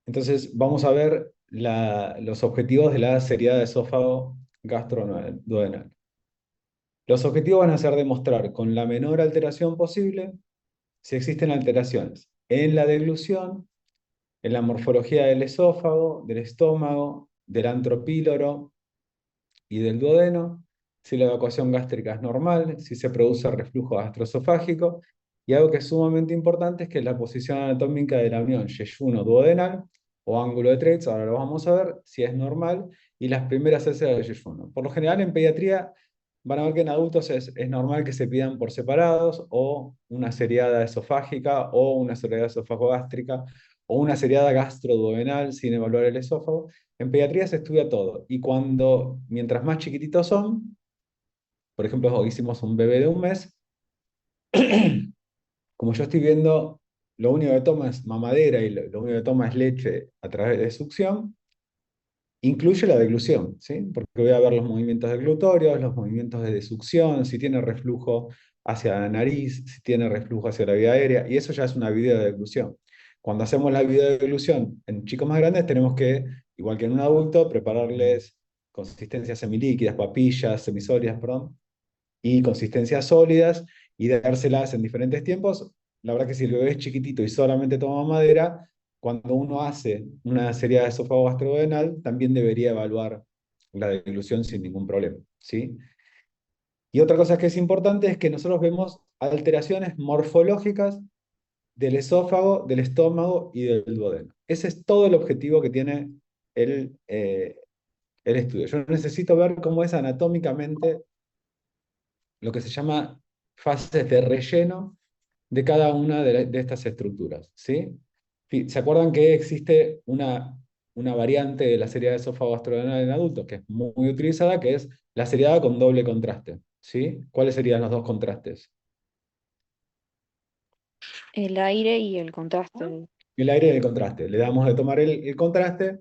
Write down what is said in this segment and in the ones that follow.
Entonces, vamos a ver los objetivos de la seriada de esófago gastroduodenal. Los objetivos van a ser demostrar con la menor alteración posible si existen alteraciones en la deglución, en la morfología del esófago, del estómago, del antropíloro y del duodeno, si la evacuación gástrica es normal, si se produce reflujo gastroesofágico, y algo que es sumamente importante es que la posición anatómica de la unión yeyuno-duodenal o ángulo de Treitz, ahora lo vamos a ver, si es normal, y las primeras heces del yeyuno. Por lo general en pediatría van a ver que en adultos es normal que se pidan por separados, o una seriada esofágica, o una seriada esofagogástrica, o una seriada gastroduodenal sin evaluar el esófago. En pediatría se estudia todo. Y mientras más chiquititos son, por ejemplo, hoy hicimos un bebé de un mes, como yo estoy viendo, lo único que toma es mamadera y lo único que toma es leche a través de succión, incluye la deglución, ¿sí? Porque voy a ver los movimientos deglutorios, los movimientos de desucción, si tiene reflujo hacia la nariz, si tiene reflujo hacia la vía aérea, y eso ya es una videodeglución. Cuando hacemos la videodeglución en chicos más grandes, tenemos que, igual que en un adulto, prepararles consistencias semilíquidas, papillas, semisólidas, perdón, y consistencias sólidas, y dárselas en diferentes tiempos. La verdad que si el bebé es chiquitito y solamente toma madera, cuando uno hace una serie de esófago gastroduodenal, también debería evaluar la deglución sin ningún problema, ¿sí? Y otra cosa que es importante es que nosotros vemos alteraciones morfológicas del esófago, del estómago y del duodeno. Ese es todo el objetivo que tiene el estudio. Yo necesito ver cómo es anatómicamente lo que se llama fases de relleno de cada una de estas estructuras, ¿sí? ¿Se acuerdan que existe una variante de la seriada de esófago gastrodenal en adultos que es muy utilizada, que es la seriada con doble contraste, ¿sí? ¿Cuáles serían los dos contrastes? El aire y el contraste. El aire y el contraste. Le damos de tomar el contraste,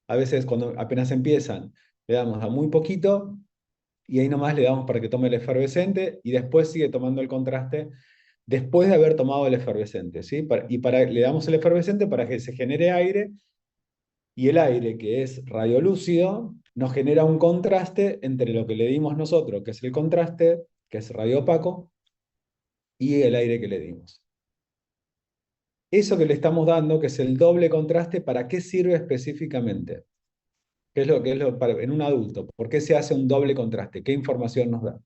a veces cuando apenas empiezan, le damos a muy poquito, y ahí nomás le damos para que tome el efervescente, y después sigue tomando el contraste después de haber tomado el efervescente, ¿sí? Le damos el efervescente para que se genere aire, y el aire, que es radiolúcido, nos genera un contraste entre lo que le dimos nosotros, que es el contraste, que es radioopaco, y el aire que le dimos. Eso que le estamos dando, que es el doble contraste, ¿para qué sirve específicamente? En un adulto? ¿Por qué se hace un doble contraste? ¿Qué información nos da?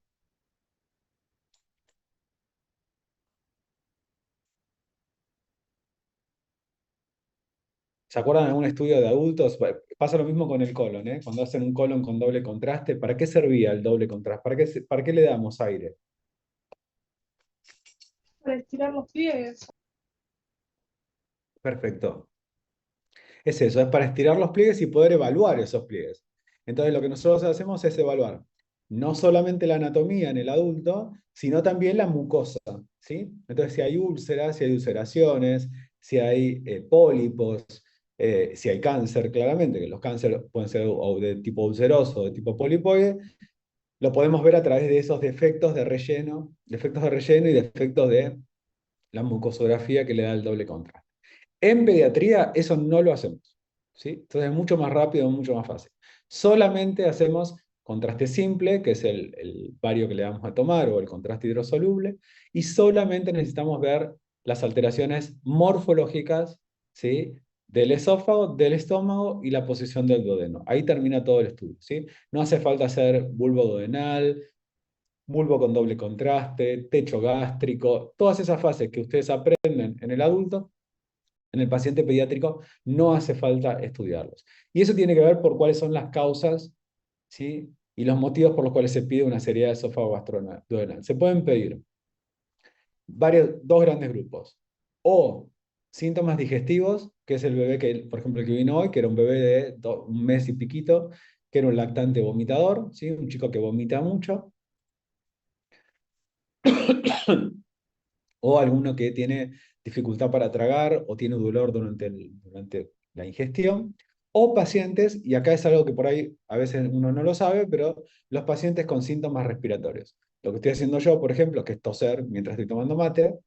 ¿Se acuerdan de algún estudio de adultos? Pasa lo mismo con el colon, ¿eh? Cuando hacen un colon con doble contraste, ¿para qué servía el doble contraste? ¿Para qué le damos aire? Para estirar los pliegues. Perfecto. Es eso, es para estirar los pliegues y poder evaluar esos pliegues. Entonces lo que nosotros hacemos es evaluar no solamente la anatomía en el adulto, sino también la mucosa, ¿sí? Entonces si hay úlceras, si hay ulceraciones, si hay pólipos, si hay cáncer, claramente, que los cánceres pueden ser o de tipo ulceroso o de tipo polipoide, lo podemos ver a través de esos defectos de relleno y defectos de la mucosografía que le da el doble contraste. En pediatría eso no lo hacemos, ¿sí? Entonces es mucho más rápido, mucho más fácil. Solamente hacemos contraste simple, que es el bario que le vamos a tomar, o el contraste hidrosoluble, y solamente necesitamos ver las alteraciones morfológicas, ¿sí? Del esófago, del estómago y la posición del duodeno. Ahí termina todo el estudio, ¿sí? No hace falta hacer bulbo duodenal, bulbo con doble contraste, techo gástrico, todas esas fases que ustedes aprenden en el adulto, en el paciente pediátrico no hace falta estudiarlos. Y eso tiene que ver por cuáles son las causas, ¿sí? Y los motivos por los cuales se pide una seriedad de esófago gastroduodenal. Se pueden pedir dos grandes grupos. O síntomas digestivos, que es el bebé que, por ejemplo, el que vino hoy, que era un bebé de un mes y piquito, que era un lactante vomitador, ¿sí? Un chico que vomita mucho. O alguno que tiene dificultad para tragar o tiene dolor durante la ingestión, o pacientes, y acá es algo que por ahí a veces uno no lo sabe, pero los pacientes con síntomas respiratorios. Lo que estoy haciendo yo, por ejemplo, que es toser mientras estoy tomando mate,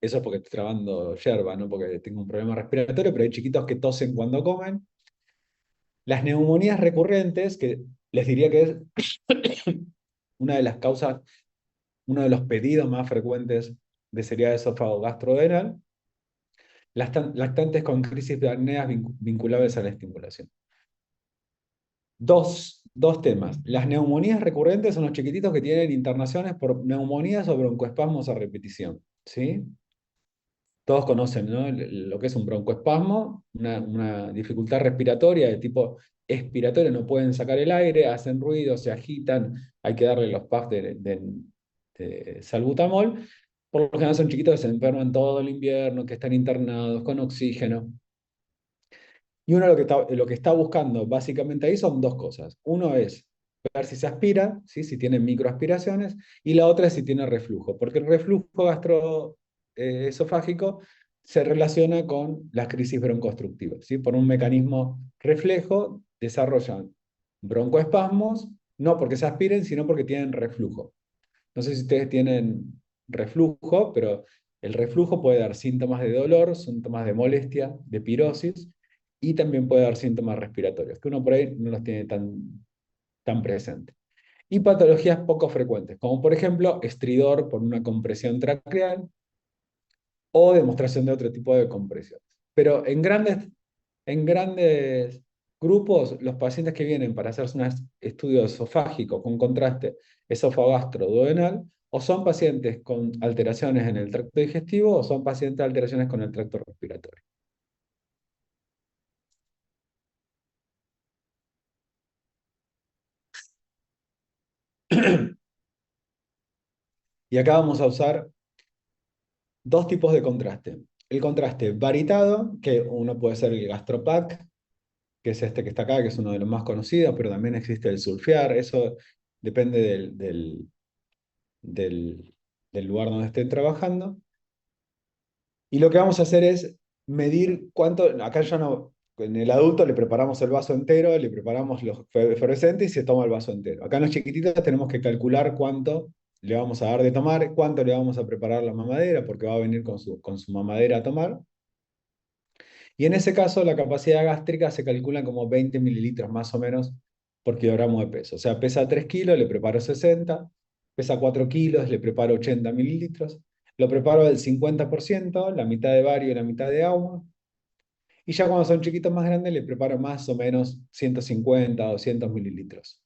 Eso es porque estoy trabando yerba, no porque tengo un problema respiratorio, pero hay chiquitos que tosen cuando comen. Las neumonías recurrentes, que les diría que es una de las causas, uno de los pedidos más frecuentes de seriedad de esófago gastrodenal, lactantes con crisis de apneas vinculadas a la estimulación. Dos temas. Las neumonías recurrentes son los chiquititos que tienen internaciones por neumonías o broncoespasmos a repetición. ¿Sí? Todos conocen, ¿no? Lo que es un broncoespasmo, una dificultad respiratoria de tipo expiratorio, no pueden sacar el aire, hacen ruido, se agitan, hay que darle los puffs de salbutamol. Por lo general son chiquitos que se enferman todo el invierno, que están internados con oxígeno. Y uno lo que está buscando básicamente ahí son dos cosas. Uno es ver si se aspira, ¿sí? Si tiene microaspiraciones, y la otra es si tiene reflujo, porque el reflujo gastroesofágico se relaciona con las crisis broncoobstructivas, ¿sí? Por un mecanismo reflejo desarrollan broncoespasmos, no porque se aspiren, sino porque tienen reflujo. No sé si ustedes tienen reflujo, pero el reflujo puede dar síntomas de dolor, síntomas de molestia, de pirosis, y también puede dar síntomas respiratorios, que uno por ahí no los tiene tan presentes. Y patologías poco frecuentes, como por ejemplo estridor por una compresión traqueal o demostración de otro tipo de compresiones. Pero en grandes grupos, los pacientes que vienen para hacerse un estudio esofágico con contraste esofagastro-duodenal, o son pacientes con alteraciones en el tracto digestivo o son pacientes de alteraciones con el tracto respiratorio. Y acá vamos a usar dos tipos de contraste. El contraste varitado, que uno puede ser el GastroPac, que es este que está acá, que es uno de los más conocidos, pero también existe el sulfiar, eso depende del, del lugar donde estén trabajando. Y lo que vamos a hacer es medir cuánto, acá ya no, en el adulto le preparamos el vaso entero, le preparamos los efervescentes y se toma el vaso entero. Acá en los chiquititos tenemos que calcular cuánto le vamos a dar de tomar, cuánto le vamos a preparar la mamadera, porque va a venir con su mamadera a tomar. Y en ese caso la capacidad gástrica se calcula como 20 mililitros más o menos por kilogramo de peso. O sea, pesa 3 kilos, le preparo 60, pesa 4 kilos, le preparo 80 mililitros. Lo preparo del 50%, la mitad de bario y la mitad de agua. Y ya cuando son chiquitos más grandes, le preparo más o menos 150 o 200 mililitros.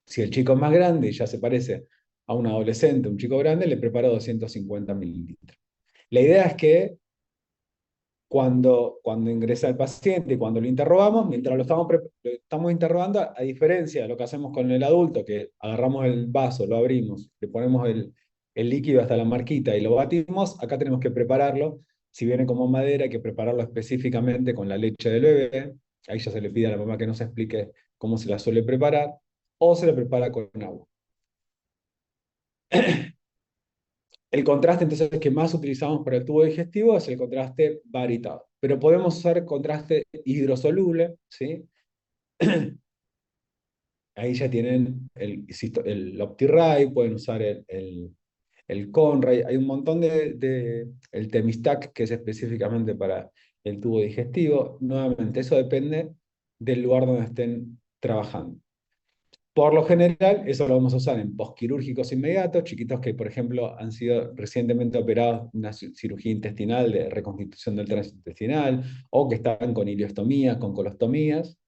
Si el chico es más grande y ya se parece a un adolescente, un chico grande, le preparo 250 mililitros. La idea es que cuando ingresa el paciente y cuando lo interrogamos, mientras lo estamos interrogando, a diferencia de lo que hacemos con el adulto, que agarramos el vaso, lo abrimos, le ponemos el líquido hasta la marquita y lo batimos, acá tenemos que prepararlo. Si viene como madera, hay que prepararlo específicamente con la leche del bebé. Ahí ya se le pide a la mamá que nos explique cómo se la suele preparar, o se la prepara con agua. El contraste entonces que más utilizamos para el tubo digestivo es el contraste varitado, pero podemos usar contraste hidrosoluble, ¿sí? Ahí ya tienen el OptiRay, pueden usar el Conray, hay un montón el Temistac, que es específicamente para el tubo digestivo. Nuevamente, eso depende del lugar donde estén trabajando. Por lo general, eso lo vamos a usar en postquirúrgicos inmediatos, chiquitos que, por ejemplo, han sido recientemente operados en una cirugía intestinal de reconstitución del tránsito intestinal, o que están con ileostomías, con colostomías,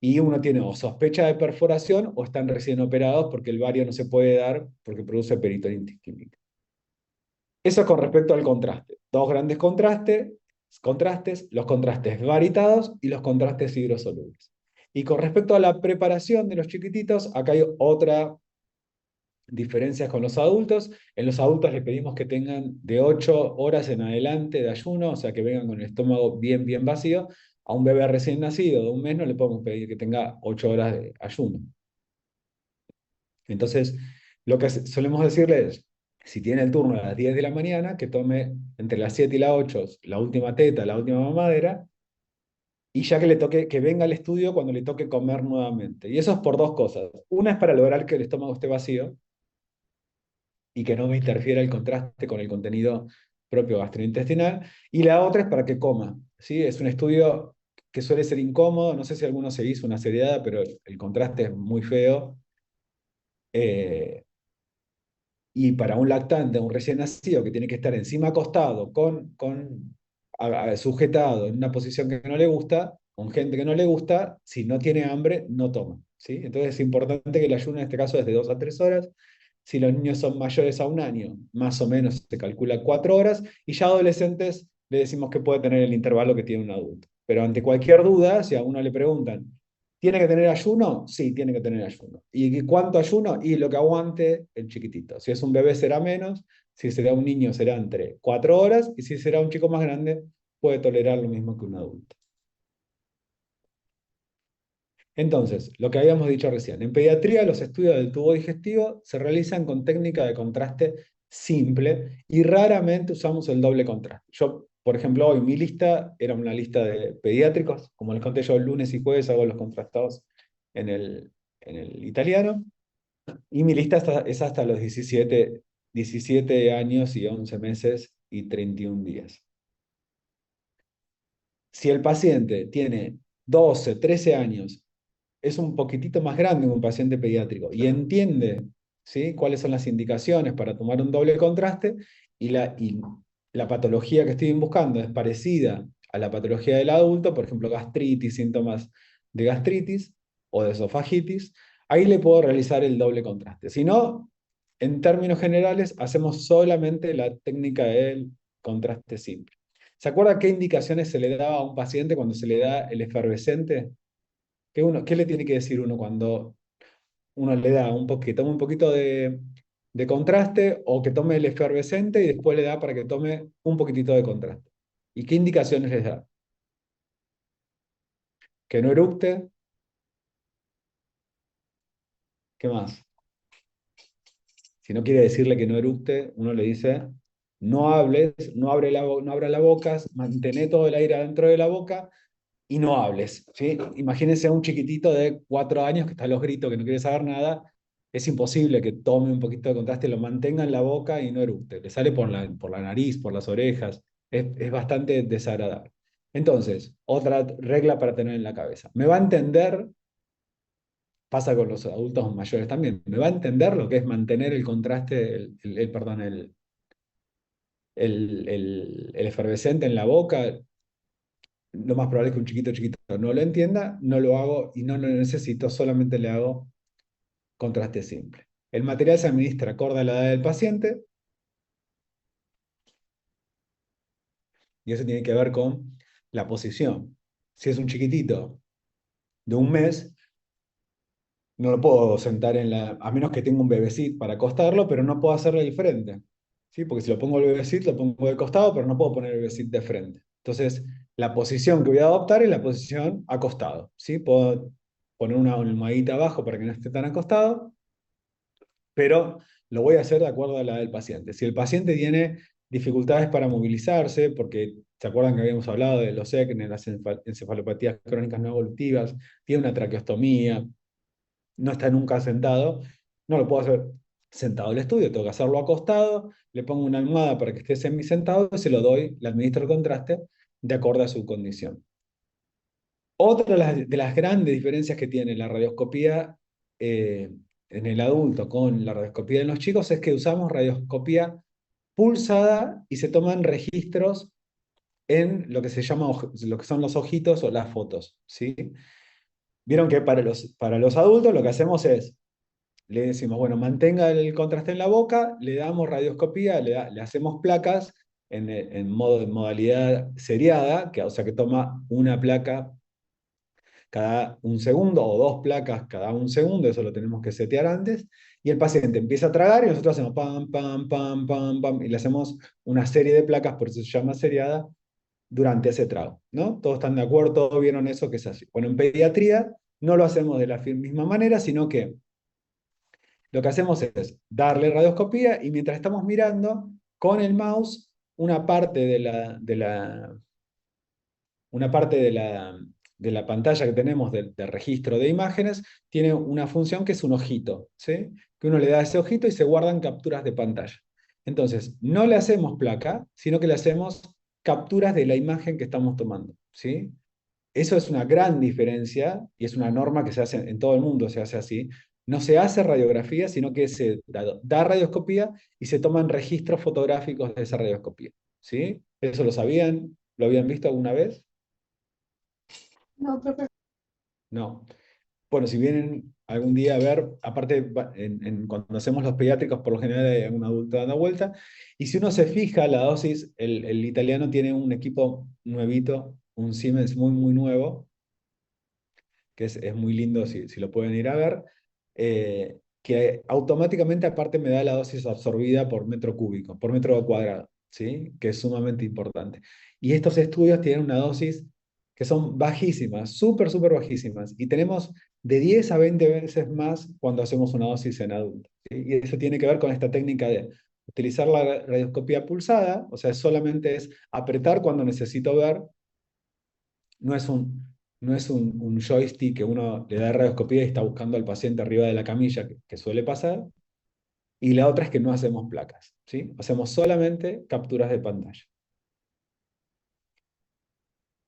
y uno tiene o sospecha de perforación o están recién operados porque el bario no se puede dar porque produce peritonitis química. Eso es con respecto al contraste. Dos grandes contrastes, los contrastes varitados y los contrastes hidrosolubles. Y con respecto a la preparación de los chiquititos, acá hay otra diferencia con los adultos. En los adultos les pedimos que tengan de 8 horas en adelante de ayuno, o sea que vengan con el estómago bien, bien vacío. A un bebé recién nacido de un mes no le podemos pedir que tenga 8 horas de ayuno. Entonces, lo que solemos decirle es, si tiene el turno a las 10 de la mañana, que tome entre las 7 y las 8 la última teta, la última mamadera, y ya que le toque, que venga al estudio cuando le toque comer nuevamente. Y eso es por dos cosas. Una es para lograr que el estómago esté vacío, y que no me interfiera el contraste con el contenido propio gastrointestinal. Y la otra es para que coma, ¿sí? Es un estudio que suele ser incómodo, no sé si alguno se hizo una seriedad, pero el contraste es muy feo. Eh, y para un lactante, un recién nacido que tiene que estar encima acostado, sujetado en una posición que no le gusta, con gente que no le gusta, si no tiene hambre, no toma, ¿sí? Entonces es importante que el ayuno en este caso es de 2 a 3 horas. Si los niños son mayores a 1 año, más o menos se calcula 4 horas, y ya adolescentes le decimos que puede tener el intervalo que tiene un adulto. Pero ante cualquier duda, si a uno le preguntan, ¿tiene que tener ayuno? Sí, tiene que tener ayuno. ¿Y cuánto ayuno? Y lo que aguante el chiquitito. Si es un bebé será menos, si será un niño será entre 4 horas, y si será un chico más grande puede tolerar lo mismo que un adulto. Entonces, lo que habíamos dicho recién, en pediatría los estudios del tubo digestivo se realizan con técnica de contraste simple y raramente usamos el doble contraste. Yo, por ejemplo, hoy mi lista era una lista de pediátricos, como les conté yo, lunes y jueves hago los contrastados en el italiano, y mi lista es hasta los 17 años y 11 meses y 31 días. Si el paciente tiene 12, 13 años, es un poquitito más grande que un paciente pediátrico y entiende, ¿sí?, cuáles son las indicaciones para tomar un doble contraste, y la patología que estoy buscando es parecida a la patología del adulto, por ejemplo, gastritis, síntomas de gastritis o de esofagitis, ahí le puedo realizar el doble contraste. Si no, en términos generales, hacemos solamente la técnica del contraste simple. ¿Se acuerda qué indicaciones se le daba a un paciente cuando se le da el efervescente? ¿Qué le tiene que decir uno cuando uno le da que tome un poquito de contraste, o que tome el efervescente y después le da para que tome un poquitito de contraste? ¿Y qué indicaciones les da? Que no eructe. ¿Qué más? Si no quiere decirle que no eructe, uno le dice, no hables, no abra la boca, mantén todo el aire adentro de la boca y no hables, ¿sí? Imagínense a un chiquitito de 4 años que está a los gritos, que no quiere saber nada. Es imposible que tome un poquito de contraste, lo mantenga en la boca y no eructe. Le sale por la nariz, por las orejas. Es bastante desagradable. Entonces, otra regla para tener en la cabeza. Me va a entender, pasa con los adultos mayores también, me va a entender lo que es mantener el contraste, perdón, el efervescente en la boca. Lo más probable es que un chiquito no lo entienda, no lo hago y no lo necesito, solamente le hago contraste simple. El material se administra acorde a la edad del paciente, y eso tiene que ver con la posición. Si es un chiquitito de 1 mes, no lo puedo sentar a menos que tenga un bebecito para acostarlo, pero no puedo hacerle de frente, ¿sí? Porque si lo pongo el bebecito, lo pongo de costado, pero no puedo poner el bebecito de frente. Entonces, la posición que voy a adoptar es la posición acostado, ¿sí? Puedo poner una almohadita abajo para que no esté tan acostado, pero lo voy a hacer de acuerdo a la del paciente. Si el paciente tiene dificultades para movilizarse, porque se acuerdan que habíamos hablado de los ECNE, las encefalopatías crónicas no evolutivas, tiene una traqueostomía, no está nunca sentado, no lo puedo hacer sentado al estudio, tengo que hacerlo acostado, le pongo una almohada para que esté semisentado y se lo doy, le administro el contraste de acuerdo a su condición. Otra de las grandes diferencias que tiene la radioscopía en el adulto con la radioscopía en los chicos es que usamos radioscopía pulsada y se toman registros en lo que se llama, lo que son los ojitos o las fotos, ¿sí? Vieron que para los adultos lo que hacemos es, le decimos, bueno, mantenga el contraste en la boca, le damos radioscopía, le hacemos placas en modalidad seriada, o sea que toma una placa cada 1 segundo o 2 placas cada 1 segundo, eso lo tenemos que setear antes, y el paciente empieza a tragar y nosotros hacemos pam, pam, pam, pam, pam, y le hacemos una serie de placas, por eso se llama seriada, durante ese trago, ¿no? ¿Todos están de acuerdo? ¿Todos vieron eso que es así? Bueno, en pediatría no lo hacemos de la misma manera, sino que lo que hacemos es darle radioscopía y mientras estamos mirando con el mouse una parte de la pantalla que tenemos de registro de imágenes tiene una función que es un ojito, ¿sí? que uno le da ese ojito y se guardan capturas de pantalla. Entonces, no le hacemos placa, sino que le hacemos capturas de la imagen que estamos tomando, ¿sí? Eso es una gran diferencia y es una norma que se hace en todo el mundo, se hace así. No se hace radiografía, sino que se da radioscopía y se toman registros fotográficos de esa radioscopía, ¿sí? ¿Eso lo sabían? ¿Lo habían visto alguna vez? No, profe. No. Bueno, si vienen algún día a ver, aparte cuando hacemos los pediátricos, por lo general hay un adulto dando vuelta, y si uno se fija la dosis, el italiano tiene un equipo nuevito, un Siemens muy, muy nuevo, que es muy lindo si lo pueden ir a ver, que automáticamente aparte me da la dosis absorbida por metro cúbico, por metro cuadrado, ¿sí? Que es sumamente importante. Y estos estudios tienen una dosis que son bajísimas, súper, súper bajísimas, y tenemos de 10 a 20 veces más cuando hacemos una dosis en adultos, ¿sí? Y eso tiene que ver con esta técnica de utilizar la radioscopía pulsada, o sea, solamente es apretar cuando necesito ver, no es un joystick que uno le da radioscopía y está buscando al paciente arriba de la camilla, que suele pasar. Y la otra es que no hacemos placas, ¿sí? Hacemos solamente capturas de pantalla.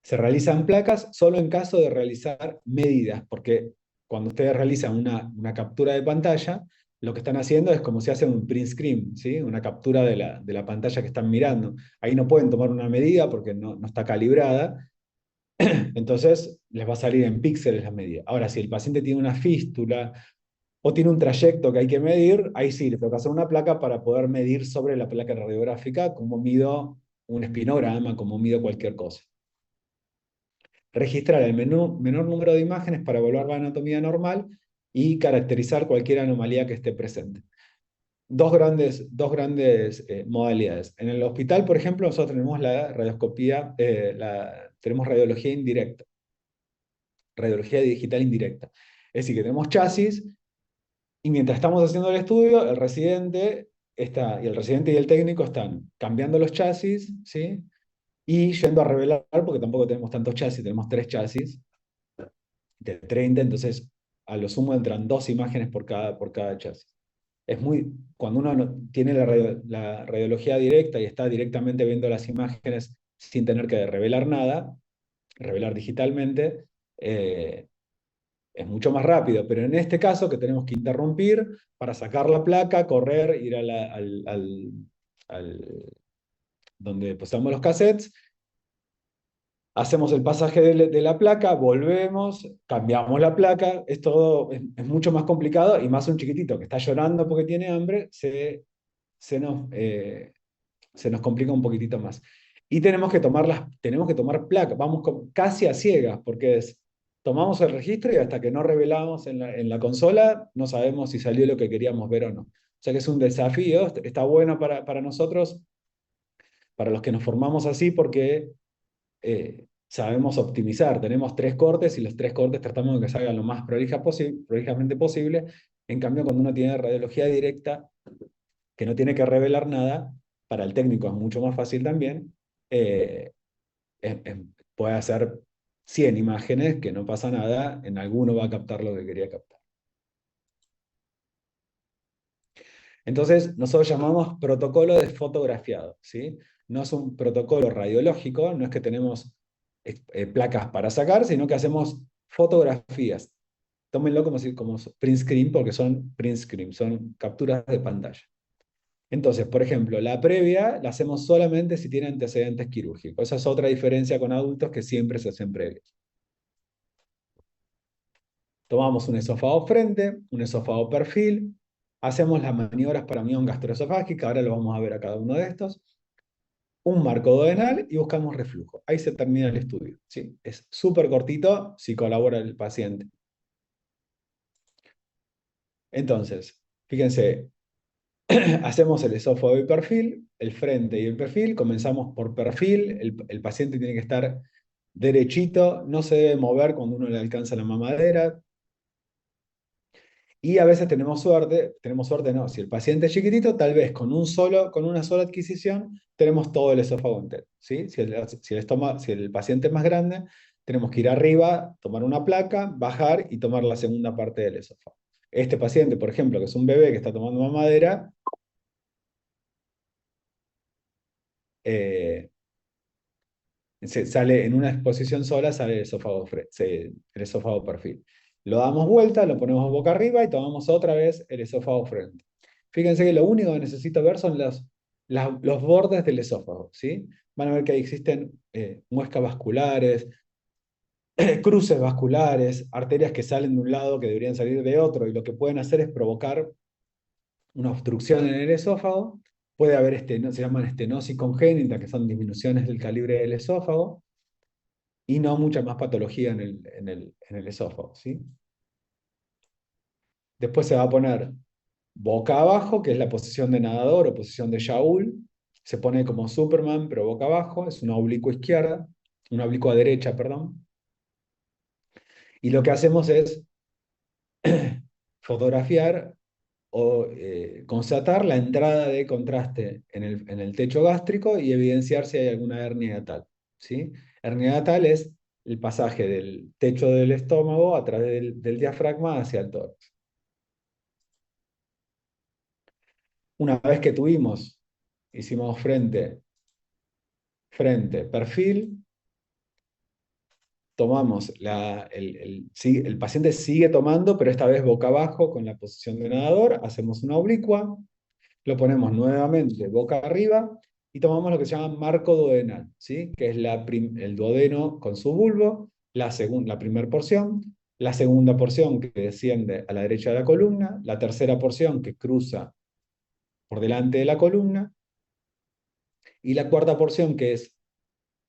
Se realizan placas solo en caso de realizar medidas, porque cuando ustedes realizan una captura de pantalla, lo que están haciendo es como si hacen un print screen, ¿sí? Una captura de la pantalla que están mirando. Ahí no pueden tomar una medida porque no está calibrada, entonces les va a salir en píxeles la medida. Ahora, si el paciente tiene una fístula o tiene un trayecto que hay que medir, ahí sí, le toca hacer una placa para poder medir sobre la placa radiográfica cómo mido un espinograma, cómo mido cualquier cosa. Registrar el menor número de imágenes para evaluar la anatomía normal y caracterizar cualquier anomalía que esté presente. Dos grandes modalidades. En el hospital, por ejemplo, nosotros tenemos la radioscopía, tenemos radiología indirecta, radiología digital indirecta. Es decir, que tenemos chasis y mientras estamos haciendo el estudio, el residente y el técnico están cambiando los chasis, ¿sí? Y yendo a revelar, porque tampoco tenemos tantos chasis, tenemos 3 chasis de 30, entonces a lo sumo entran 2 imágenes por cada chasis. Cuando uno tiene la radiología directa y está directamente viendo las imágenes sin tener que revelar nada, revelar digitalmente, es mucho más rápido, pero en este caso que tenemos que interrumpir para sacar la placa, correr, ir al- donde depositamos los cassettes, hacemos el pasaje de la placa, volvemos, cambiamos la placa, es mucho más complicado y más un chiquitito que está llorando porque tiene hambre, se nos, eh, se nos complica un poquitito más. Y tenemos que tomar placas, vamos casi a ciegas, porque tomamos el registro y hasta que no revelamos en la consola, no sabemos si salió lo que queríamos ver o no. O sea que es un desafío, está bueno para nosotros, para los que nos formamos así, porque sabemos optimizar. Tenemos 3 cortes y los 3 cortes tratamos de que salgan lo más prolijamente posible. En cambio, cuando uno tiene radiología directa, que no tiene que revelar nada, para el técnico es mucho más fácil también, eh, puede hacer 100 imágenes, que no pasa nada, en alguno va a captar lo que quería captar. Entonces, nosotros llamamos protocolo de fotografiado, ¿sí? No es un protocolo radiológico, no es que tenemos placas para sacar, sino que hacemos fotografías. Tómenlo como print screen, porque son print screen, son capturas de pantalla. Entonces, por ejemplo, la previa la hacemos solamente si tiene antecedentes quirúrgicos. Esa es otra diferencia con adultos que siempre se hacen previos. Tomamos un esófago frente, un esófago perfil, hacemos las maniobras para misión gastroesofágica, ahora lo vamos a ver a cada uno de estos, un marco duodenal y buscamos reflujo. Ahí se termina el estudio, ¿sí? Es súper cortito si colabora el paciente. Entonces, fíjense, hacemos el esófago y perfil, el frente y el perfil, comenzamos por perfil, el paciente tiene que estar derechito, no se debe mover cuando uno le alcanza la mamadera, y a veces tenemos suerte no, si el paciente es chiquitito, tal vez con una sola adquisición tenemos todo el esófago entero, ¿sí? Si el paciente es más grande, tenemos que ir arriba, tomar una placa, bajar y tomar la segunda parte del esófago. Este paciente, por ejemplo, que es un bebé que está tomando mamadera, eh, sale en una exposición sola, sale el esófago perfil. Lo damos vuelta, lo ponemos boca arriba y tomamos otra vez el esófago frente. Fíjense que lo único que necesito ver son los bordes del esófago, ¿sí? Van a ver que ahí existen muescas vasculares, cruces vasculares, arterias que salen de un lado que deberían salir de otro, y lo que pueden hacer es provocar una obstrucción en el esófago. Puede haber se llaman estenosis congénita, que son disminuciones del calibre del esófago, y no mucha más patología en el esófago, ¿sí? Después se va a poner boca abajo, que es la posición de nadador o posición de Shaul. Se pone como Superman, pero boca abajo, es una oblicua izquierda, una oblicua derecha, perdón. Y lo que hacemos es fotografiar o constatar la entrada de contraste en el techo gástrico y evidenciar si hay alguna hernia hiatal, ¿sí? Hernia hiatal es el pasaje del techo del estómago a través del diafragma hacia el tórax. Una vez que hicimos frente, perfil, tomamos el paciente sigue tomando, pero esta vez boca abajo con la posición de nadador, hacemos una oblicua, lo ponemos nuevamente boca arriba y tomamos lo que se llama marco duodenal, ¿sí? Que es el duodeno con su bulbo, la primera porción, la segunda porción que desciende a la derecha de la columna, la tercera porción que cruza por delante de la columna, y la cuarta porción que es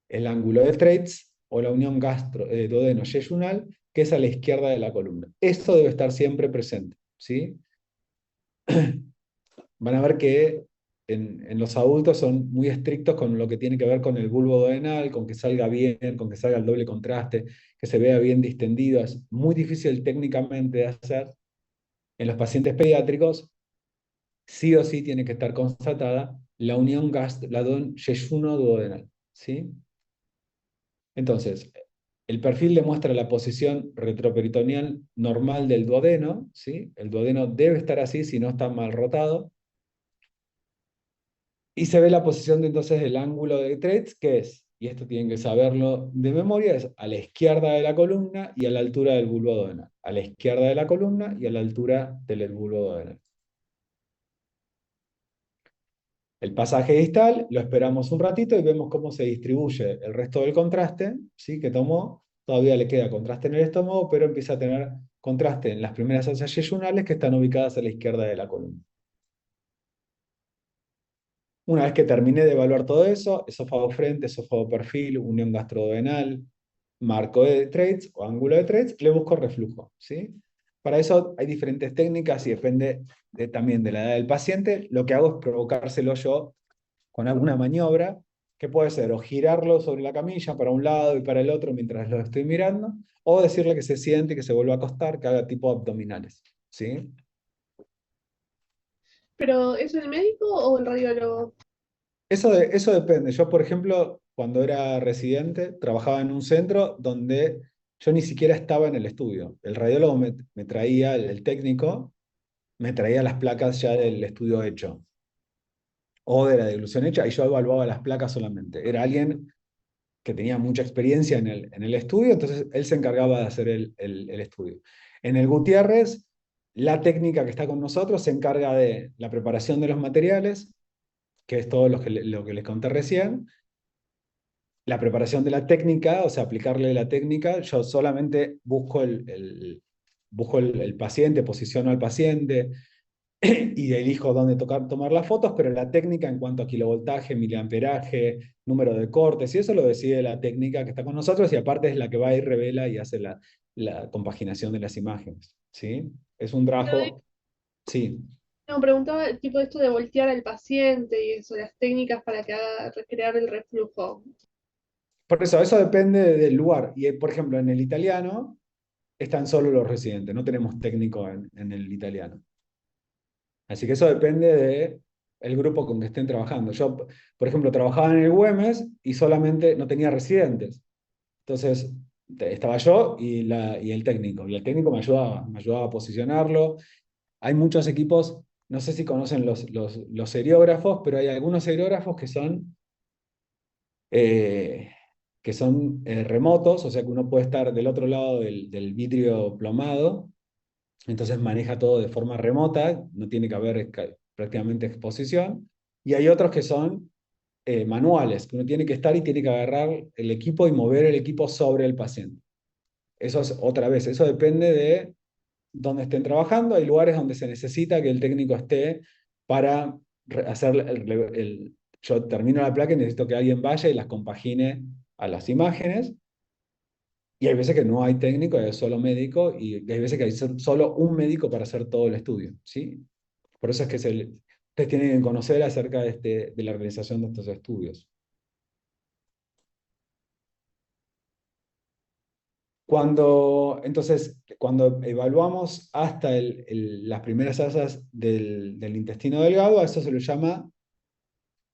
el ángulo de Treitz o la unión duodeno-yeyunal, que es a la izquierda de la columna. Esto debe estar siempre presente, ¿sí? Van a ver que en los adultos son muy estrictos con lo que tiene que ver con el bulbo duodenal, con que salga bien, con que salga el doble contraste, que se vea bien distendido. Es muy difícil técnicamente de hacer. En los pacientes pediátricos, sí o sí tiene que estar constatada la unión yeyuno-duodenal, ¿sí? Entonces, el perfil demuestra la posición retroperitoneal normal del duodeno, ¿sí? El duodeno debe estar así, si no está mal rotado. Y se ve la posición entonces del ángulo de Treitz, que es, y esto tienen que saberlo de memoria, es a la izquierda de la columna y a la altura del bulbo duodenal. A la izquierda de la columna y a la altura del bulbo duodenal. El pasaje distal lo esperamos un ratito y vemos cómo se distribuye el resto del contraste, ¿sí? Que tomó. Todavía le queda contraste en el estómago, pero empieza a tener contraste en las primeras alzas yeyunales que están ubicadas a la izquierda de la columna. Una vez que terminé de evaluar todo eso, esófago frente, esófago perfil, unión gastroduodenal, marco de Treitz o ángulo de Treitz, le busco reflujo, ¿sí? Para eso hay diferentes técnicas y depende también de la edad del paciente. Lo que hago es provocárselo yo con alguna maniobra, que puede ser o girarlo sobre la camilla para un lado y para el otro mientras lo estoy mirando, o decirle que se siente, que se vuelva a acostar, que haga tipo abdominales, ¿sí? ¿Pero es el médico o el radiólogo? Eso depende. Yo, por ejemplo, cuando era residente, trabajaba en un centro donde yo ni siquiera estaba en el estudio. El radiólogo me traía, el técnico, me traía las placas ya del estudio hecho, o de la deglución hecha, y yo evaluaba las placas solamente. Era alguien que tenía mucha experiencia en el estudio, entonces él se encargaba de hacer el estudio. En el Gutiérrez, la técnica que está con nosotros se encarga de la preparación de los materiales, que es todo lo que les conté recién, la preparación de la técnica, o sea, aplicarle la técnica. Yo solamente busco el paciente, posiciono al paciente y elijo dónde tomar las fotos, pero la técnica en cuanto a kilovoltaje, miliamperaje, número de cortes, y eso lo decide la técnica que está con nosotros, y aparte es la que va y revela y hace la compaginación de las imágenes, ¿sí? Es un Pero trabajo, sí. no, preguntaba tipo esto de voltear al paciente y eso, las técnicas para que haga recrear el reflujo. Por eso depende del lugar. Y, por ejemplo, en el italiano están solo los residentes, no tenemos técnico en el italiano. Así que eso depende del grupo con que estén trabajando. Yo, por ejemplo, trabajaba en el Güemes y solamente no tenía residentes. Entonces, estaba yo y el técnico. Y el técnico me ayudaba a posicionarlo. Hay muchos equipos, no sé si conocen los seriógrafos, pero hay algunos seriógrafos eh, que son remotos, o sea que uno puede estar del otro lado del vidrio plomado, entonces maneja todo de forma remota, no tiene que haber prácticamente exposición. Y hay otros que son manuales, que uno tiene que estar y tiene que agarrar el equipo y mover el equipo sobre el paciente. Eso es otra vez, eso depende de dónde estén trabajando. Hay lugares donde se necesita que el técnico esté para hacer yo termino la placa y necesito que alguien vaya y las compagine a las imágenes. Y hay veces que no hay técnico, hay solo médico, y hay veces que hay solo un médico para hacer todo el estudio, ¿sí? Por eso es que ustedes tienen que conocer acerca de la organización de estos estudios. Cuando evaluamos hasta las primeras asas del intestino delgado, a eso se lo llama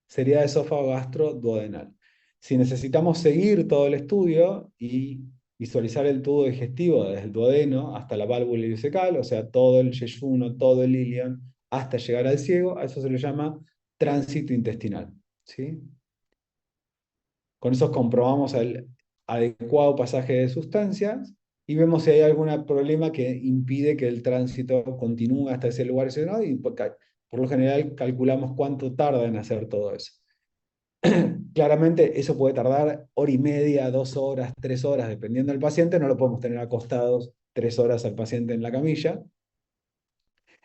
seriedad esófago-gastro-duodenal. Si necesitamos seguir todo el estudio y visualizar el tubo digestivo desde el duodeno hasta la válvula ileocecal, o sea, todo el yeyuno, todo el ilion, hasta llegar al ciego, a eso se le llama tránsito intestinal. ¿Sí? Con eso comprobamos el adecuado pasaje de sustancias y vemos si hay algún problema que impide que el tránsito continúe hasta ese lugar, ¿no? Y por lo general calculamos cuánto tarda en hacer todo eso. Claramente eso puede tardar hora y media, 2 horas, 3 horas, dependiendo del paciente. No lo podemos tener acostados 3 horas al paciente en la camilla.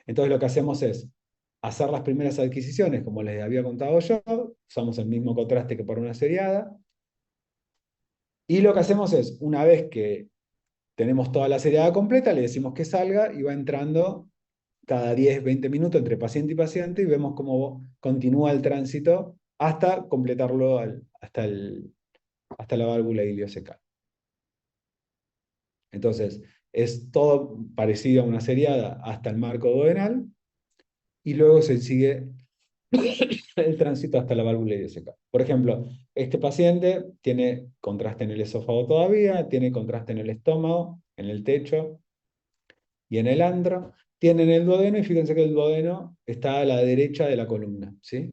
Entonces lo que hacemos es hacer las primeras adquisiciones, como les había contado yo. Usamos el mismo contraste que para una seriada. Y lo que hacemos es, una vez que tenemos toda la seriada completa, le decimos que salga y va entrando cada 10, 20 minutos entre paciente y paciente y vemos cómo continúa el tránsito hasta completarlo hasta la válvula ileocecal. Entonces, es todo parecido a una seriada hasta el marco duodenal y luego se sigue el tránsito hasta la válvula ileocecal. Por ejemplo, este paciente tiene contraste en el esófago todavía, tiene contraste en el estómago, en el techo y en el antro. Tiene en el duodeno y fíjense que el duodeno está a la derecha de la columna, ¿sí?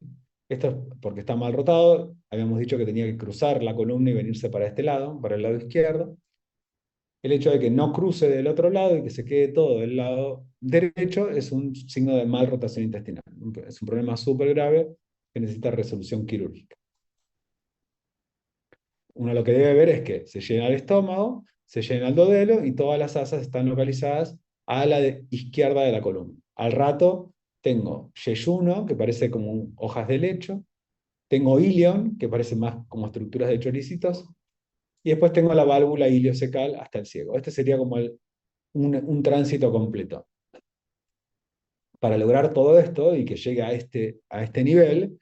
Esto es porque está mal rotado. Habíamos dicho que tenía que cruzar la columna y venirse para este lado, para el lado izquierdo. El hecho de que no cruce del otro lado y que se quede todo del lado derecho es un signo de mal rotación intestinal. Es un problema súper grave que necesita resolución quirúrgica. Uno lo que debe ver es que se llena el estómago, se llena el duodeno y todas las asas están localizadas a la izquierda de la columna. Al rato tengo yeyuno, que parece como hojas de lecho, tengo ilion, que parece más como estructuras de choricitos, y después tengo la válvula iliocecal hasta el ciego. Este sería como un tránsito completo. Para lograr todo esto y que llegue a este nivel,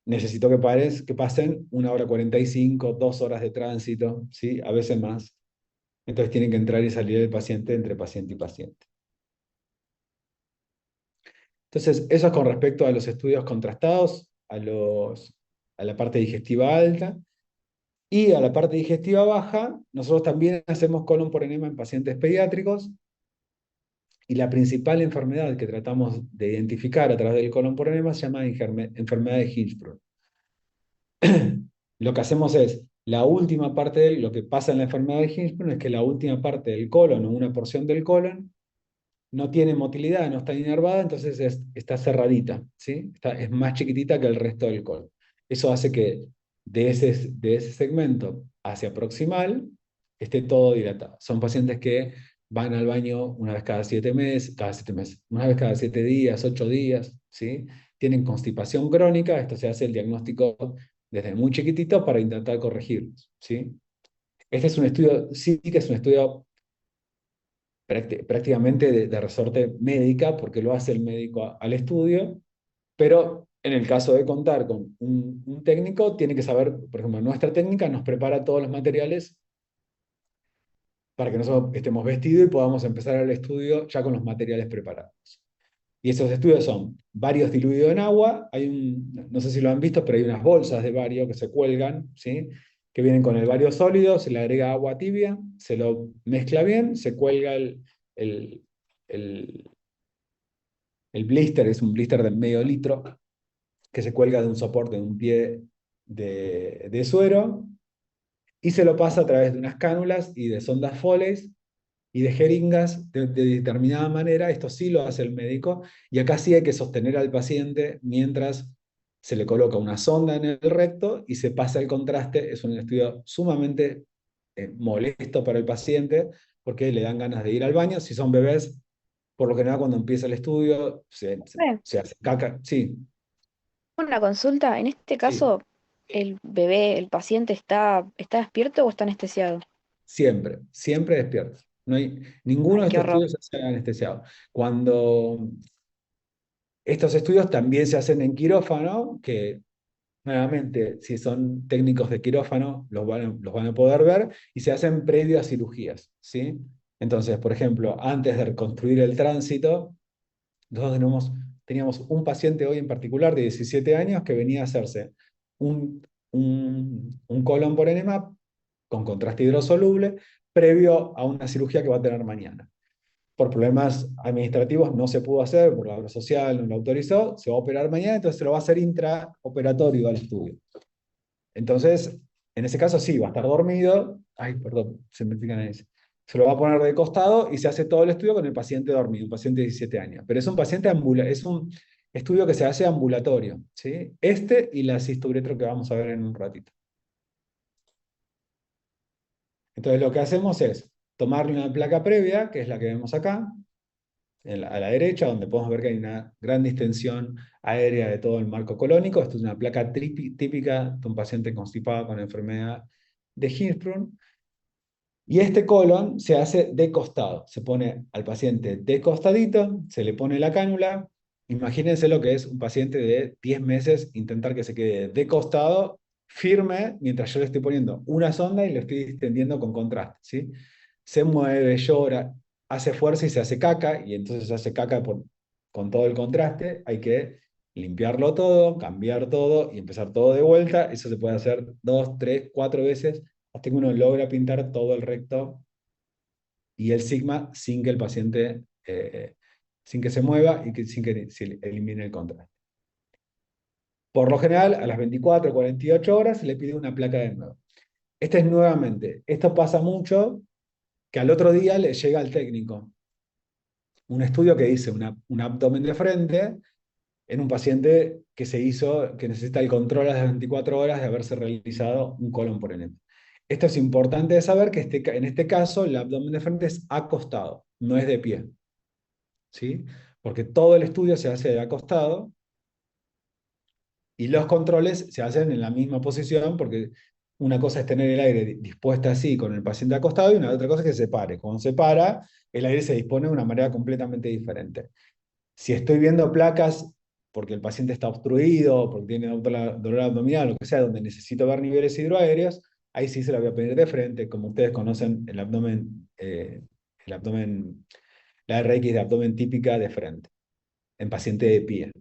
necesito que pasen 1 hora 45, 2 horas de tránsito, ¿sí? A veces más. Entonces tienen que entrar y salir el paciente entre paciente y paciente. Entonces, eso es con respecto a los estudios contrastados, a la parte digestiva alta. Y a la parte digestiva baja, nosotros también hacemos colon por enema en pacientes pediátricos. Y la principal enfermedad que tratamos de identificar a través del colon por enema se llama enfermedad de Hirschsprung. Lo que hacemos es, la última parte lo que pasa en la enfermedad de Hirschsprung es que la última parte del colon o una porción del colon no tiene motilidad, no está inervada, entonces está cerradita, ¿sí? Es más chiquitita que el resto del colon. Eso hace que de ese segmento hacia proximal esté todo dilatado. Son pacientes que van al baño una vez cada 7 meses, una vez cada 7 días, 8 días, ¿sí? Tienen constipación crónica, esto se hace el diagnóstico desde muy chiquitito para intentar corregirlos, ¿sí? Este es un estudio, sí que es un estudio prácticamente de resorte médica, porque lo hace el médico al estudio, pero en el caso de contar con un técnico, tiene que saber, por ejemplo, nuestra técnica nos prepara todos los materiales para que nosotros estemos vestidos y podamos empezar el estudio ya con los materiales preparados. Y esos estudios son varios diluidos en agua, no sé si lo han visto, pero hay unas bolsas de bario que se cuelgan, ¿sí? que vienen con el bario sólido, se le agrega agua tibia, se lo mezcla bien, se cuelga el, el- el blister, es un blister de medio litro, que se cuelga de un soporte, de un pie de suero, y se lo pasa a través de unas cánulas y de sondas Foley y de jeringas de determinada manera. Esto sí lo hace el médico, y acá sí hay que sostener al paciente mientras se le coloca una sonda en el recto y se pasa el contraste. Es un estudio sumamente molesto para el paciente porque le dan ganas de ir al baño. Si son bebés, por lo general cuando empieza el estudio Eh, se hace caca. Sí, Una consulta, en este sí, caso, ¿el bebé, el paciente está despierto o está anestesiado? siempre, siempre despierto. No hay, ninguno Ay, de qué estos horror. estudios se hace anestesiado. Cuando estos estudios también se hacen en quirófano, que nuevamente, si son técnicos de quirófano, los van a poder ver, y se hacen previo a cirugías, ¿sí? Entonces, por ejemplo, antes de reconstruir el tránsito, nosotros teníamos un paciente hoy en particular de 17 años que venía a hacerse un colon por enema con contraste hidrosoluble previo a una cirugía que va a tener mañana. Por problemas administrativos no se pudo hacer, por la obra social no lo autorizó, se va a operar mañana, entonces se lo va a hacer intraoperatorio al estudio. Entonces, en ese caso sí, va a estar dormido. Ay, perdón, se me pican ahí. Se lo va a poner de costado y se hace todo el estudio con el paciente dormido, un paciente de 17 años. Pero es un es un estudio que se hace ambulatorio, ¿sí? Este y la cisturetro que vamos a ver en un ratito. Entonces lo que hacemos es tomarle una placa previa, que es la que vemos acá, a la derecha, donde podemos ver que hay una gran distensión aérea de todo el marco colónico. Esto es una placa típica de un paciente constipado con enfermedad de Hirschsprung. Y este colon se hace de costado. Se pone al paciente de costadito, se le pone la cánula. Imagínense lo que es un paciente de 10 meses, intentar que se quede de costado, firme, mientras yo le estoy poniendo una sonda y le estoy distendiendo con contraste, ¿sí? Se mueve, llora, hace fuerza y se hace caca, y entonces se hace caca con todo el contraste. Hay que limpiarlo todo, cambiar todo y empezar todo de vuelta. Eso se puede hacer 2, 3, 4 veces hasta que uno logra pintar todo el recto y el sigma sin que el paciente, sin que se mueva y sin que se elimine el contraste. Por lo general, a las 24 o 48 horas se le pide una placa de nuevo. Este es nuevamente, esto pasa mucho, que al otro día le llega al técnico un estudio que dice un abdomen de frente en un paciente que necesita el control a las 24 horas de haberse realizado un colon por enema. Esto es importante de saber que en este caso el abdomen de frente es acostado, no es de pie, ¿sí? Porque todo el estudio se hace de acostado y los controles se hacen en la misma posición, porque una cosa es tener el aire dispuesta así con el paciente acostado y una otra cosa es que se pare. Cuando se para, el aire se dispone de una manera completamente diferente. Si estoy viendo placas porque el paciente está obstruido, porque tiene dolor abdominal, lo que sea, donde necesito ver niveles hidroaéreos, ahí sí se la voy a pedir de frente. Como ustedes conocen, el abdomen, la RX de abdomen típica de frente, en paciente de pie.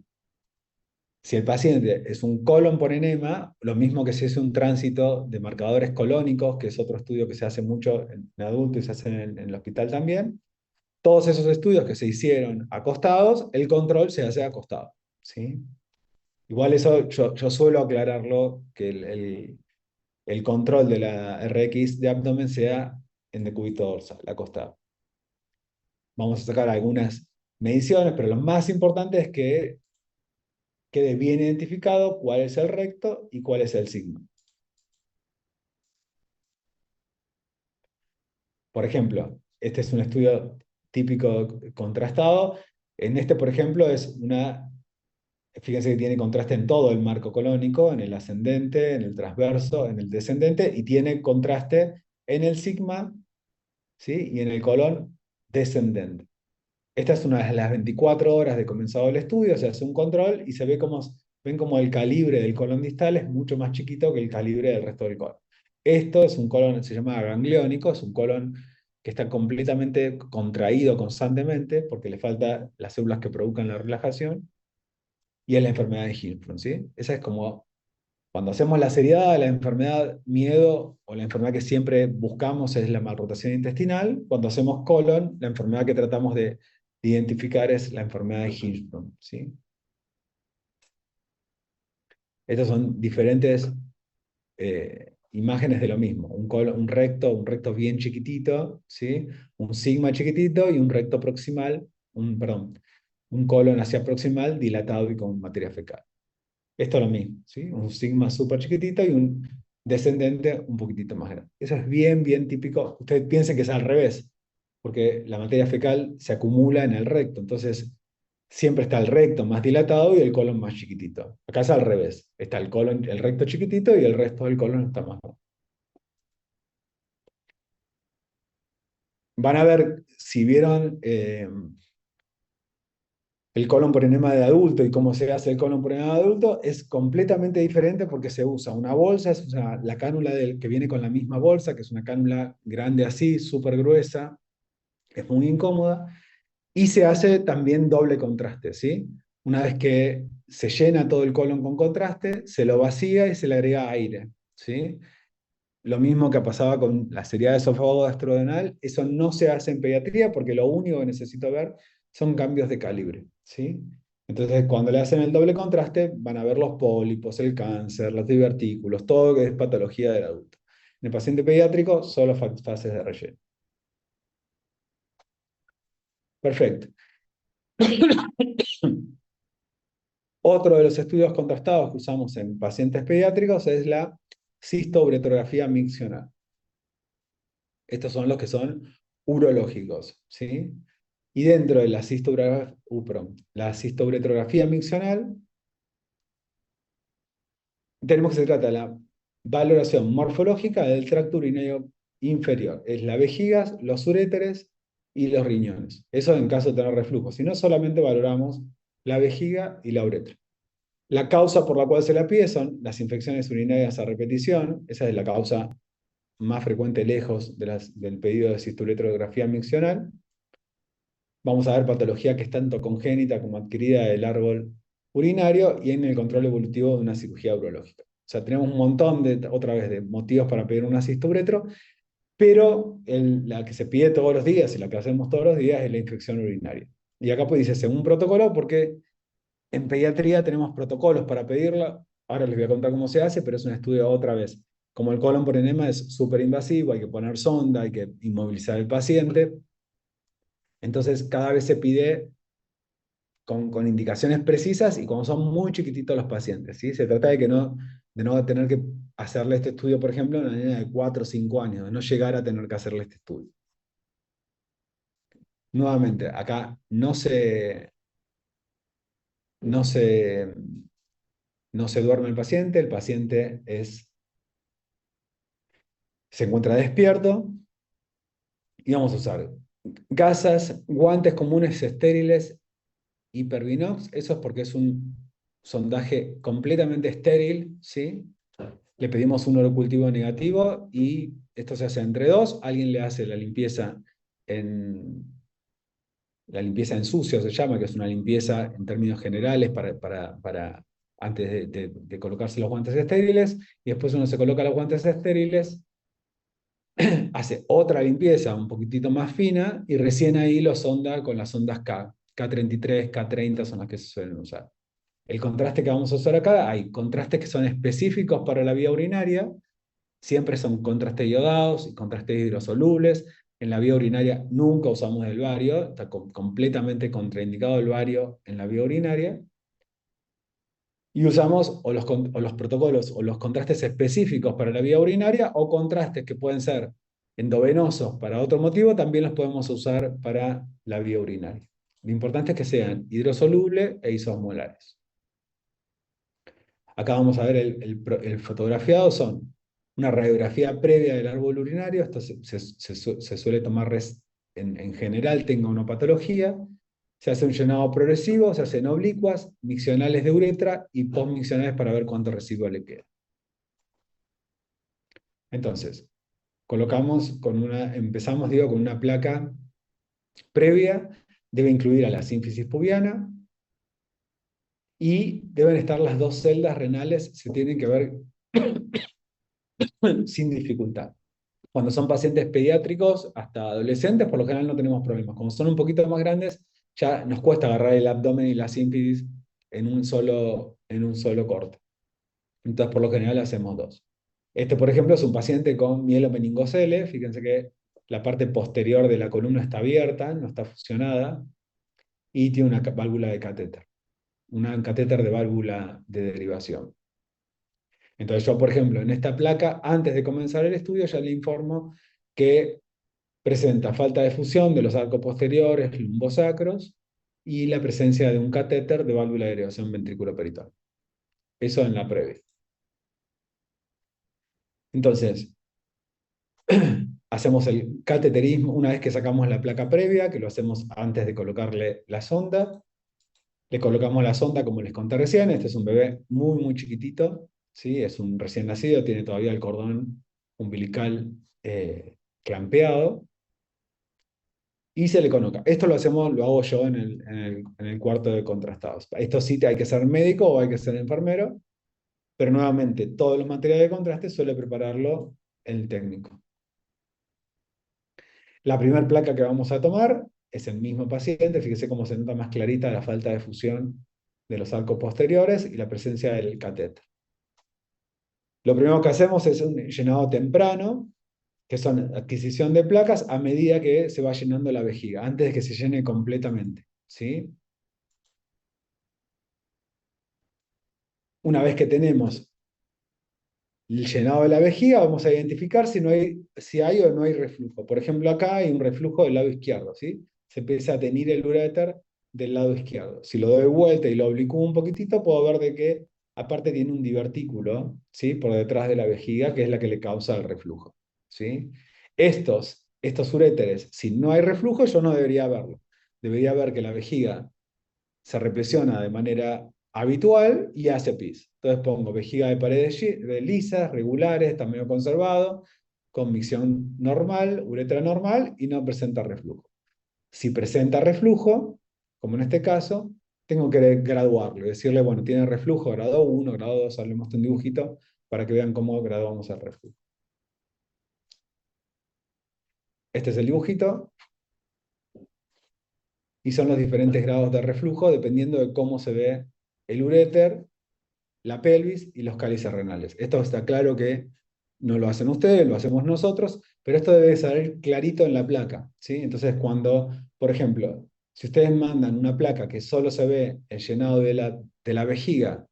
Si el paciente es un colon por enema, lo mismo que si es un tránsito de marcadores colónicos, que es otro estudio que se hace mucho en adultos y se hace en el hospital también, todos esos estudios que se hicieron acostados, el control se hace acostado, ¿sí? Igual eso yo suelo aclararlo, que el control de la RX de abdomen sea en decúbito dorsal, acostado. Vamos a sacar algunas mediciones, pero lo más importante es que quede bien identificado cuál es el recto y cuál es el sigma. Por ejemplo, este es un estudio típico contrastado. En este, por ejemplo, fíjense que tiene contraste en todo el marco colónico, en el ascendente, en el transverso, en el descendente, y tiene contraste en el sigma, ¿sí? Y en el colon descendente. Esta es una de las 24 horas de comenzado el estudio, se hace un control y ven como el calibre del colon distal es mucho más chiquito que el calibre del resto del colon. Esto es un colon, se llama gangliónico, es un colon que está completamente contraído constantemente porque le falta las células que produzcan la relajación, y es la enfermedad de Hirschsprung, ¿sí? Esa es como Cuando hacemos la seriada, la enfermedad miedo o la enfermedad que siempre buscamos es la malrotación intestinal. Cuando hacemos colon, la enfermedad que tratamos de identificar es la enfermedad de Hirschsprung, ¿sí? Estas son diferentes imágenes de lo mismo. Un recto bien chiquitito, ¿sí? Un sigma chiquitito y un recto proximal, perdón, un colon hacia proximal dilatado y con materia fecal. Esto es lo mismo, ¿sí? Un sigma súper chiquitito y un descendente un poquitito más grande. Eso es bien, bien típico. Ustedes piensen que es al revés, porque la materia fecal se acumula en el recto, entonces siempre está el recto más dilatado y el colon más chiquitito. Acá es al revés, está el colon, el recto chiquitito y el resto del colon está más grande. Van a ver, si vieron el colon por enema de adulto y cómo se hace el colon por enema de adulto, es completamente diferente porque se usa una bolsa, es la cánula que viene con la misma bolsa, que es una cánula grande así, súper gruesa, es muy incómoda, y se hace también doble contraste, ¿sí? Una vez que se llena todo el colon con contraste, se lo vacía y se le agrega aire, ¿sí? Lo mismo que pasaba con la seriada de esófago gastrodenal, eso no se hace en pediatría porque lo único que necesito ver son cambios de calibre, ¿sí? Entonces, cuando le hacen el doble contraste, van a ver los pólipos, el cáncer, los divertículos, todo lo que es patología del adulto. En el paciente pediátrico, solo fases de relleno. Perfecto. Otro de los estudios contrastados que usamos en pacientes pediátricos es la cistouretrografía miccional. Estos son los que son urológicos, ¿sí? Y dentro de la cistouretrografía miccional, tenemos que se trata de la valoración morfológica del tracto urinario inferior. Es la vejiga, los uréteres y los riñones. Eso en caso de tener reflujo. Si no, solamente valoramos la vejiga y la uretra. La causa por la cual se la pide son las infecciones urinarias a repetición. Esa es la causa más frecuente lejos del pedido de cistouretrografía miccional. Vamos a ver patología que es tanto congénita como adquirida del árbol urinario y en el control evolutivo de una cirugía urológica. O sea, tenemos un montón otra vez, de motivos para pedir una cistouretro, pero la que se pide todos los días y la que hacemos todos los días es la infección urinaria. Y acá pues dice, según protocolo, porque en pediatría tenemos protocolos para pedirla. Ahora les voy a contar cómo se hace, pero es un estudio otra vez. Como el colon por enema es súper invasivo, hay que poner sonda, hay que inmovilizar al paciente. Entonces, cada vez se pide con indicaciones precisas y cuando son muy chiquititos los pacientes, ¿sí? Se trata de no tener que hacerle este estudio, por ejemplo, a una niña de 4 o 5 años, de no llegar a tener que hacerle este estudio. Nuevamente, acá no se, no se duerme el paciente se encuentra despierto y vamos a usar gasas, guantes comunes estériles, hipervinox, eso es porque es un sondaje completamente estéril, ¿sí? Le pedimos un orocultivo negativo y esto se hace entre dos, alguien le hace en, la limpieza en sucio, se llama, que es una limpieza en términos generales antes de colocarse los guantes estériles, y después uno se coloca los guantes estériles, hace otra limpieza un poquitito más fina y recién ahí lo sonda con las ondas K33, K30 son las que se suelen usar. El contraste que vamos a usar acá, hay contrastes que son específicos para la vía urinaria, siempre son contrastes iodados y contrastes hidrosolubles. En la vía urinaria nunca usamos el bario, está completamente contraindicado el bario en la vía urinaria. Y usamos o los protocolos o los contrastes específicos para la vía urinaria o contrastes que pueden ser endovenosos para otro motivo, también los podemos usar para la vía urinaria. Lo importante es que sean hidrosolubles e isosmolares. Acá vamos a ver el fotografiado, son una radiografía previa del árbol urinario, esto se suele tomar en general, tenga una patología, se hace un llenado progresivo, se hacen oblicuas, miccionales de uretra y postmiccionales para ver cuánto residuo le queda. Entonces, empezamos digo, con una placa previa, debe incluir a la sínfisis pubiana, y deben estar las dos celdas renales, se tienen que ver sin dificultad. Cuando son pacientes pediátricos hasta adolescentes, por lo general no tenemos problemas. Cuando son un poquito más grandes, ya nos cuesta agarrar el abdomen y la sínfisis en un solo corte. Entonces, por lo general hacemos dos. Este, por ejemplo, es un paciente con mielomeningocele. Fíjense que la parte posterior de la columna está abierta, no está fusionada, y tiene una válvula de catéter, un catéter de válvula de derivación. Entonces yo, por ejemplo, en esta placa, antes de comenzar el estudio, ya le informo que presenta falta de fusión de los arcos posteriores, lumbosacros, y la presencia de un catéter de válvula de derivación ventrículo-peritoneal. Eso en la previa. Entonces, hacemos el cateterismo una vez que sacamos la placa previa, que lo hacemos antes de colocarle la sonda. Le colocamos la sonda, como les conté recién. Este es un bebé muy, muy chiquitito, ¿sí? Es un recién nacido, tiene todavía el cordón umbilical clampeado. Y se le coloca. Esto lo hago yo en el cuarto de contrastados. Esto sí hay que ser médico o hay que ser enfermero, pero nuevamente, todos los materiales de contraste suele prepararlo el técnico. La primera placa que vamos a tomar es el mismo paciente. Fíjese cómo se nota más clarita la falta de fusión de los arcos posteriores y la presencia del catéter. Lo primero que hacemos es un llenado temprano, que son adquisición de placas a medida que se va llenando la vejiga, antes de que se llene completamente, ¿sí? Una vez que tenemos el llenado de la vejiga, vamos a identificar si hay o no hay reflujo. Por ejemplo, acá hay un reflujo del lado izquierdo, ¿sí? Se empieza a tener el uréter del lado izquierdo. Si lo doy vuelta y lo oblicuo un poquitito, puedo ver de que aparte tiene un divertículo, ¿sí? Por detrás de la vejiga, que es la que le causa el reflujo, ¿sí? Estos uréteres, si no hay reflujo, yo no debería verlo. Debería ver que la vejiga se represiona de manera habitual y hace pis. Entonces pongo vejiga de paredes lisas, regulares, tamaño conservado, con micción normal, uretra normal y no presenta reflujo. Si presenta reflujo, como en este caso, tengo que graduarlo y decirle, bueno, tiene reflujo grado 1, grado 2, hablemos de un dibujito para que vean cómo graduamos el reflujo. Este es el dibujito y son los diferentes grados de reflujo dependiendo de cómo se ve el uréter, la pelvis y los cálices renales. Esto está claro que no lo hacen ustedes, lo hacemos nosotros, pero esto debe salir clarito en la placa, ¿sí? Entonces cuando, por ejemplo, si ustedes mandan una placa que solo se ve el llenado de la vejiga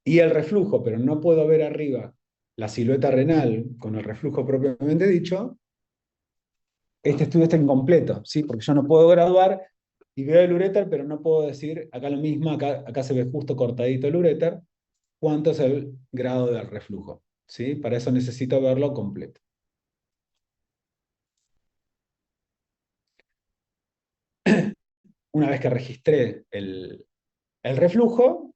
y el reflujo, pero no puedo ver arriba la silueta renal con el reflujo propiamente dicho, este estudio está incompleto, ¿sí? Porque yo no puedo graduar y veo el uréter, pero no puedo decir, acá lo mismo, acá se ve justo cortadito el uréter, cuánto es el grado del reflujo, ¿sí? Para eso necesito verlo completo. Una vez que registré el reflujo,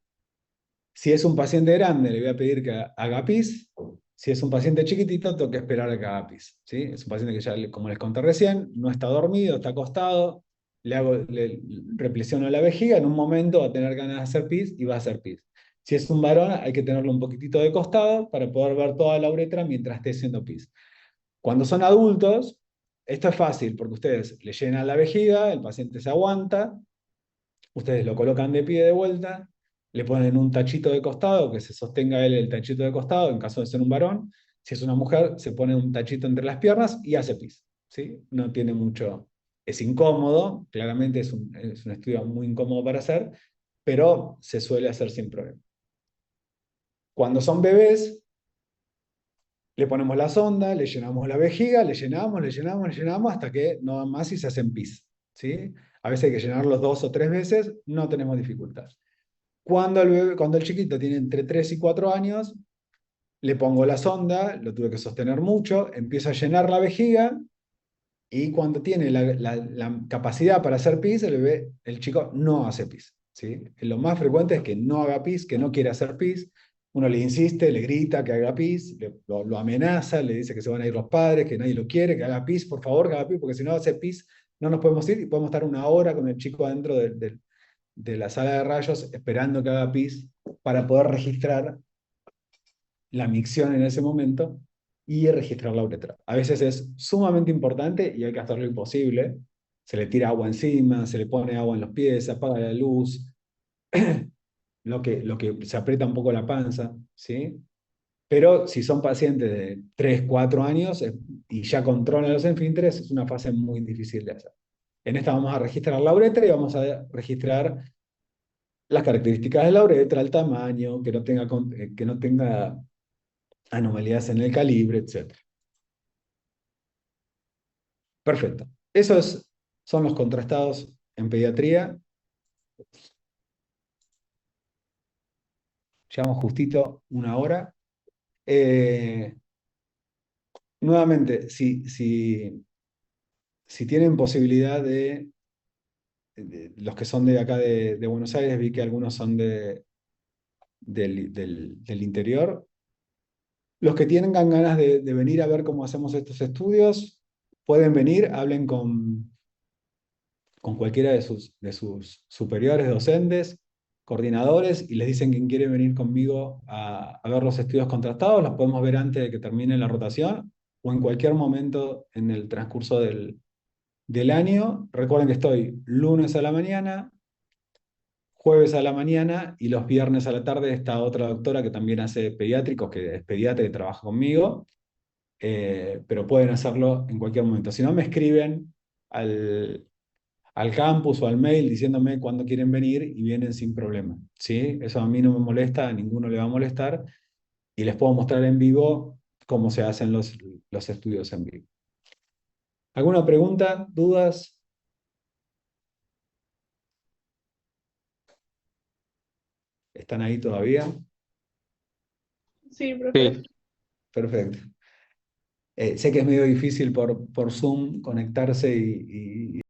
si es un paciente grande, le voy a pedir que haga pis. Si es un paciente chiquitito, tengo que esperar a que haga pis, ¿sí? Es un paciente que ya, como les conté recién, no está dormido, está acostado, le represiono la vejiga, en un momento va a tener ganas de hacer pis y va a hacer pis. Si es un varón, hay que tenerlo un poquitito de costado para poder ver toda la uretra mientras esté haciendo pis. Cuando son adultos, esto es fácil porque ustedes le llenan la vejiga, el paciente se aguanta, ustedes lo colocan de pie de vuelta, le ponen un tachito de costado, que se sostenga él el tachito de costado en caso de ser un varón. Si es una mujer, se pone un tachito entre las piernas y hace pis, ¿sí? No tiene mucho, es incómodo, claramente es un estudio muy incómodo para hacer, pero se suele hacer sin problema. Cuando son bebés, le ponemos la sonda, le llenamos la vejiga, le llenamos hasta que no dan más y se hacen pis, ¿sí? A veces hay que llenarlos 2 o 3 veces, no tenemos dificultad. Cuando el chiquito tiene entre 3 y 4 años, le pongo la sonda, lo tuve que sostener mucho, empiezo a llenar la vejiga y cuando tiene la capacidad para hacer pis, el chico no hace pis, ¿sí? Lo más frecuente es que no haga pis, que no quiere hacer pis. Uno le insiste, le grita que haga pis, lo amenaza, le dice que se van a ir los padres, que nadie lo quiere, que haga pis, por favor, que haga pis, porque si no hace pis no nos podemos ir y podemos estar 1 hora con el chico adentro de la sala de rayos esperando que haga pis para poder registrar la micción en ese momento y registrar la uretra. A veces es sumamente importante y hay que hacer lo imposible. Se le tira agua encima, se le pone agua en los pies, se apaga la luz, lo que se aprieta un poco la panza, ¿sí? Pero si son pacientes de 3 4 años y ya controlan los esfínteres, es una fase muy difícil de hacer. En esta vamos a registrar la uretra y vamos a registrar las características de la uretra, el tamaño, que no tenga anomalías en el calibre, etc. Perfecto. Esos son los contrastados en pediatría. Llevamos justito una hora. Eh, Nuevamente, si tienen posibilidad los que son de acá de Buenos Aires, vi que algunos son del interior. Los que tengan ganas de venir a ver cómo hacemos estos estudios, pueden venir, hablen con cualquiera de sus superiores, docentes, coordinadores, y les dicen que quieren venir conmigo a ver los estudios contrastados. Los podemos ver antes de que termine la rotación o en cualquier momento en el transcurso del año. Recuerden que estoy lunes a la mañana, jueves a la mañana y los viernes a la tarde está otra doctora que también hace pediátricos, que es pediatra y trabaja conmigo, pero pueden hacerlo en cualquier momento. Si no, me escriben al campus o al mail diciéndome cuándo quieren venir y vienen sin problema, ¿sí? Eso a mí no me molesta, a ninguno le va a molestar y les puedo mostrar en vivo cómo se hacen los estudios en vivo. ¿Alguna pregunta? ¿Dudas? ¿Están ahí todavía? Sí, profe. Sí, Perfecto. Sé que es medio difícil por Zoom conectarse y